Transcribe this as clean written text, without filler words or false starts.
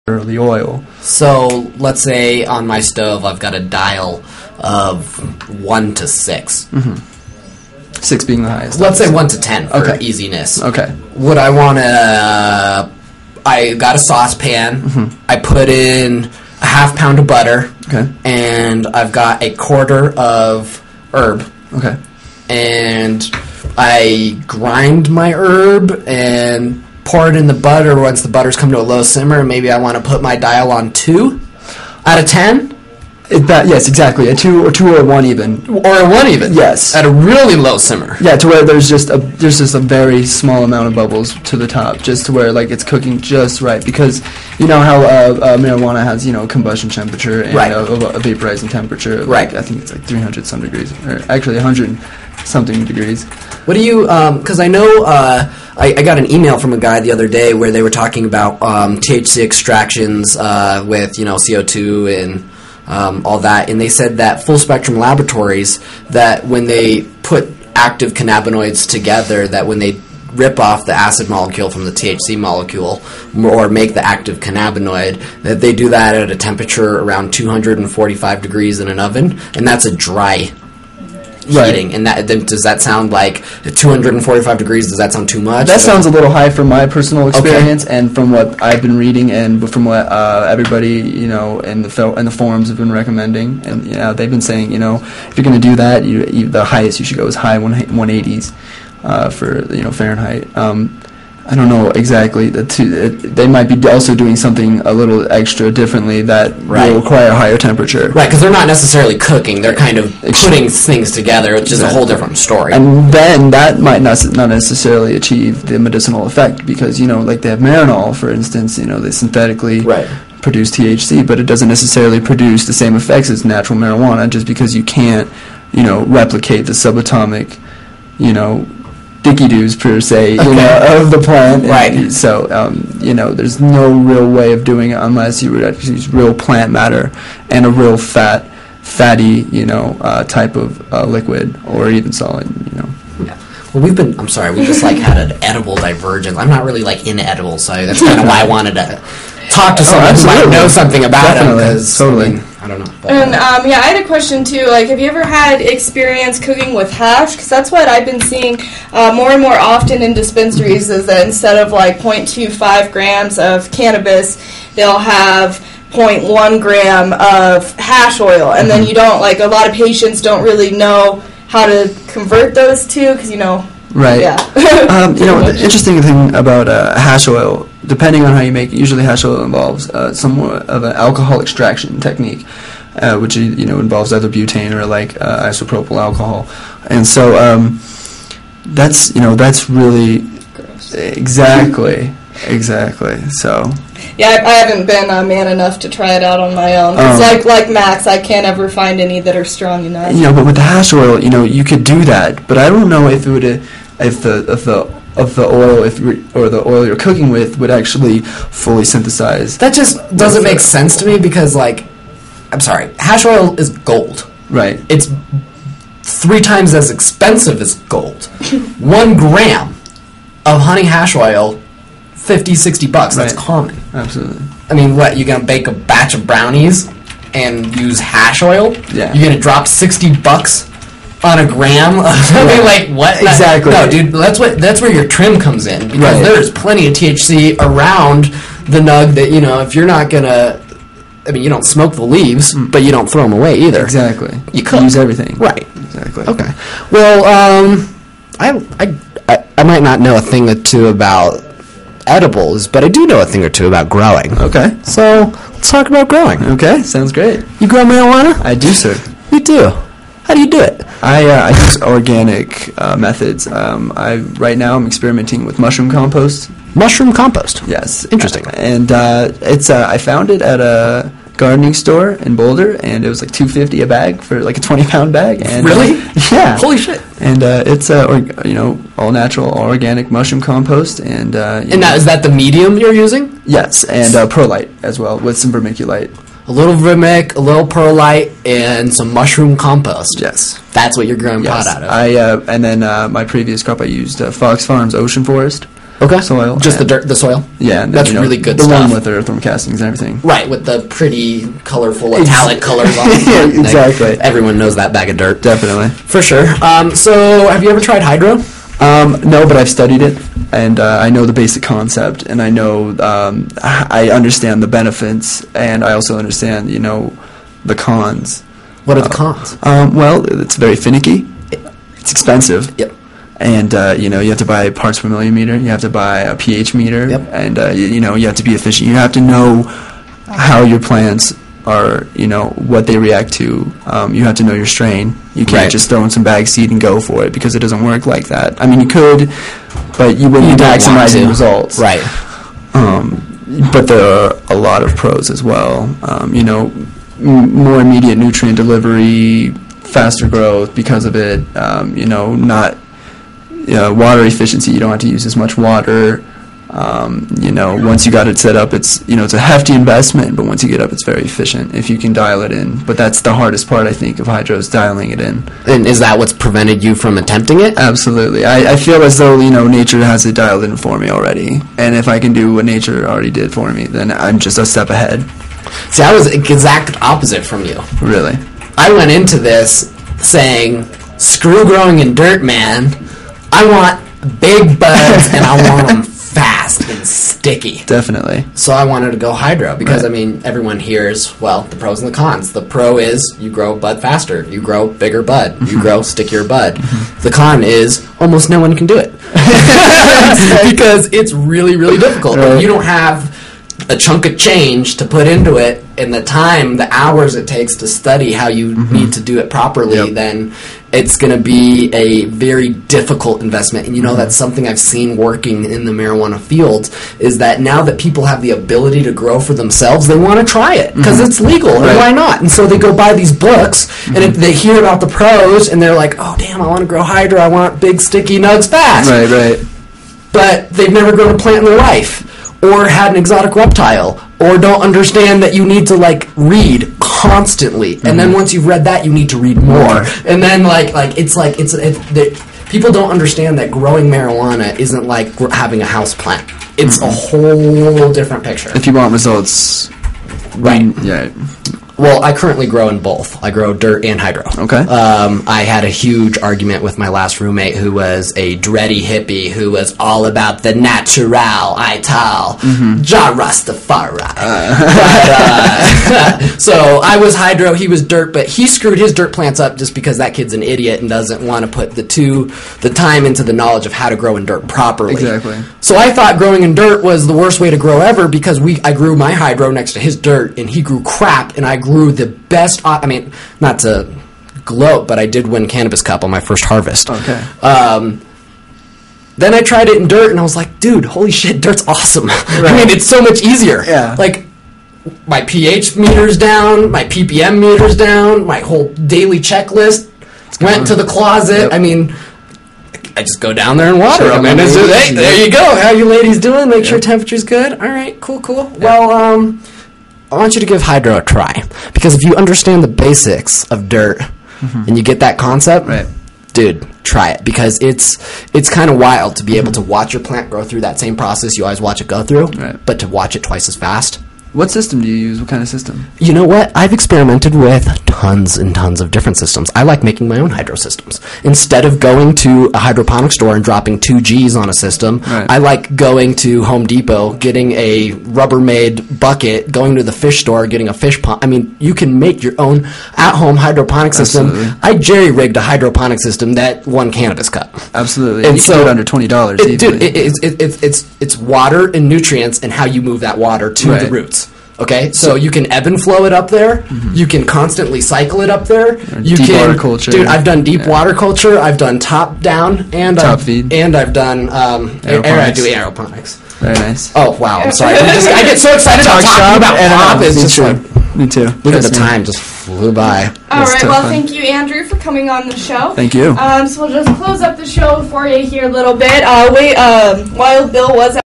or the oil. So let's say on my stove I've got a dial of 1 to 6. 6 being the highest. Let's say 1 to 10 for Okay. easiness. Okay. Would I want to... I got a saucepan. I put in a half pound of butter. Okay. And I've got a quarter of herb. Okay. And I grind my herb and pour it in the butter once the butter's come to a low simmer. Maybe I want to put my dial on 2 out of 10. Yes, exactly. A 2 or a 1 even. Or a 1 even. Yes. At a really low simmer. Yeah, to where there's just a very small amount of bubbles to the top, just to where like it's cooking just right. Because you know how marijuana has combustion temperature and Right. a vaporizing temperature. Right. I think it's like 300 some degrees, or actually 100 something degrees. What do you, because I know, I got an email from a guy the other day where they were talking about THC extractions with, CO2 and all that, and they said that Full Spectrum Laboratories, that when they put active cannabinoids together, that when they rip off the acid molecule from the THC molecule or make the active cannabinoid, that they do that at a temperature around 245 degrees in an oven, and that's a dry heating. And that, then does that sound like at 245 degrees? Does that sound too much? That sounds a little high from my personal experience, and from what I've been reading, and from what everybody in the forums have been recommending. And they've been saying, if you're going to do that, the highest you should go is high 180s for Fahrenheit. I don't know exactly. They might be also doing something a little extra differently that will require a higher temperature. Right, because they're not necessarily cooking. They're kind of putting things together, which is a whole different story. And then that might not necessarily achieve the medicinal effect because, like they have Marinol, for instance, they synthetically produce THC, but it doesn't necessarily produce the same effects as natural marijuana just because you can't, replicate the subatomic, dicky-doos per se, of the plant. Right. And so, there's no real way of doing it unless you would actually use real plant matter and a real fatty, type of liquid or even solid, Yeah. Well, we just had an edible divergence. I'm not really into edibles, so that's kind of why I wanted to talk to someone who might know something about them. Totally. I don't know. And I had a question too. Have you ever had experience cooking with hash? Because that's what I've been seeing more and more often in dispensaries. Is that instead of 0.25 grams of cannabis, they'll have 0.1 gram of hash oil, and then you don't a lot of patients don't really know how to convert those two because Right. Yeah. The interesting thing about hash oil, depending on how you make it, usually hash oil involves somewhat of an alcohol extraction technique, which involves either butane or isopropyl alcohol, and so that's really gross. Exactly. So. Yeah, I haven't been man enough to try it out on my own. Because like Max, I can't ever find any that are strong enough. But with the hash oil, you could do that. But I don't know if it would, if the oil, or the oil you're cooking with would actually fully synthesize. That just doesn't make sense to me because, I'm sorry, hash oil is gold. Right. It's 3 times as expensive as gold. 1 gram of honey hash oil, $50-$60. That's common. Absolutely. I mean, what, you're going to bake a batch of brownies and use hash oil? Yeah. You're going to drop $60 on a gram of something what? Exactly. No, dude, that's where your trim comes in because there's plenty of THC around the nug that, if you're not going to, you don't smoke the leaves, but you don't throw them away either. Exactly. You cook. Use everything. Right. Exactly. Okay. Well, I might not know a thing or two about edibles, but I do know a thing or two about growing. Okay. So let's talk about growing. Okay. Sounds great. You grow marijuana? I do, sir. You do. How do you do it? I use organic methods. Right now I'm experimenting with mushroom compost. Mushroom compost. Yes. Interesting. And it's I found it at a gardening store in Boulder, and it was $2.50 a bag for a 20-pound bag. And really? Yeah. Holy shit. And it's all natural, all organic mushroom compost, and now is that the medium you're using? Yes, and perlite as well with some vermiculite. A little vermic, a little perlite, and some mushroom compost. Yes. That's what you're growing pot out of. And then my previous crop I used Fox Farms Ocean Forest. Okay. soil. Just the dirt, the soil? Yeah. And That's really good the stuff. The one with the earthworm castings and everything. Right, with the pretty, colorful, metallic colors on it. Yeah, exactly. Like, everyone knows that bag of dirt. Definitely. For sure. So, have you ever tried hydro? No, but I've studied it, and I know the basic concept, and I know I understand the benefits, and I also understand, the cons. What are the cons? Well, it's very finicky. It's expensive. Yep. And, you have to buy parts per million meter. You have to buy a pH meter. Yep. And, you have to be efficient. You have to know how your plants are, what they react to. You have to know your strain. You can't just throw in some bag seed and go for it, because it doesn't work like that. I mean, you could, but you wouldn't be maximizing results. Right. But there are a lot of pros as well. More immediate nutrient delivery, faster growth because of it. Not water efficiency. You don't have to use as much water. Once you got it set up, it's it's a hefty investment, but once you get up, it's very efficient if you can dial it in. But that's the hardest part, I think, of hydro, is dialing it in. And is that what's prevented you from attempting it? Absolutely. I feel as though nature has it dialed in for me already, and if I can do what nature already did for me, then I'm just a step ahead. See, I was the exact opposite from you. Really? I went into this saying, screw growing in dirt, man. I want big buds, and I want them fast and sticky. Definitely. So I wanted to go hydro because, everyone hears, the pros and the cons. The pro is you grow bud faster. You grow bigger bud. You grow stickier bud. The con is almost no one can do it. Because it's really, really difficult. Right. If you don't have a chunk of change to put into it, and the time, the hours it takes to study how you need to do it properly, then it's going to be a very difficult investment. And that's something I've seen working in the marijuana fields, is that now that people have the ability to grow for themselves, they want to try it because it's legal, and why not? And so they go buy these books, and if they hear about the pros, and they're like, oh damn, I want to grow hydro, I want big sticky nugs fast. Right. But they've never grown a plant in their life, or had an exotic reptile, or don't understand that you need to read constantly, and then once you've read that, you need to read more, and then people don't understand that growing marijuana isn't like having a house plant. It's a whole different picture. If you want results, Right. Yeah. Well, I currently grow in both. I grow dirt and hydro. Okay. I had a huge argument with my last roommate, who was a dready hippie who was all about the natural, Ja Rastafari. So I was hydro, he was dirt, but he screwed his dirt plants up just because that kid's an idiot and doesn't want to put the time into the knowledge of how to grow in dirt properly. Exactly. So I thought growing in dirt was the worst way to grow ever, because I grew my hydro next to his dirt, and he grew crap, and I grew the best. Not to gloat, but I did win Cannabis Cup on my first harvest. Okay. Then I tried it in dirt, and I was like, dude, holy shit, dirt's awesome. Right. It's so much easier. Yeah. My pH meter's down, my ppm meter's down, my whole daily checklist went to the closet. Yep. I just go down there and water them, and hey, there you go. How you ladies doing? Make sure temperature's good. All right, cool. Yep. Well, I want you to give hydro a try, because if you understand the basics of dirt and you get that concept, dude, try it, because it's kind of wild to be able to watch your plant grow through that same process you always watch it go through, but to watch it twice as fast. What system do you use? What kind of system? You know what? I've experimented with tons and tons of different systems. I like making my own hydro systems. Instead of going to a hydroponic store and dropping 2 Gs on a system, I like going to Home Depot, getting a Rubbermaid bucket, going to the fish store, getting a fish pond. You can make your own at-home hydroponic system. Absolutely. I jerry-rigged a hydroponic system that won Cannabis Cup. Absolutely. And you can do it under $20 easily. Dude, it's water and nutrients and how you move that water to the roots. Okay, so you can ebb and flow it up there. You can constantly cycle it up there. You deep can, water culture. Dude, I've done deep water culture. I've done top down and top feed, and I've done I do aeroponics. Very nice. Oh wow, I'm sorry. I get so excited about talking about pop. It's just me too. Look at the time, just flew by. All right, well, thank you, Andrew, for coming on the show. Thank you. So we'll just close up the show for you here a little bit. Wild Bill was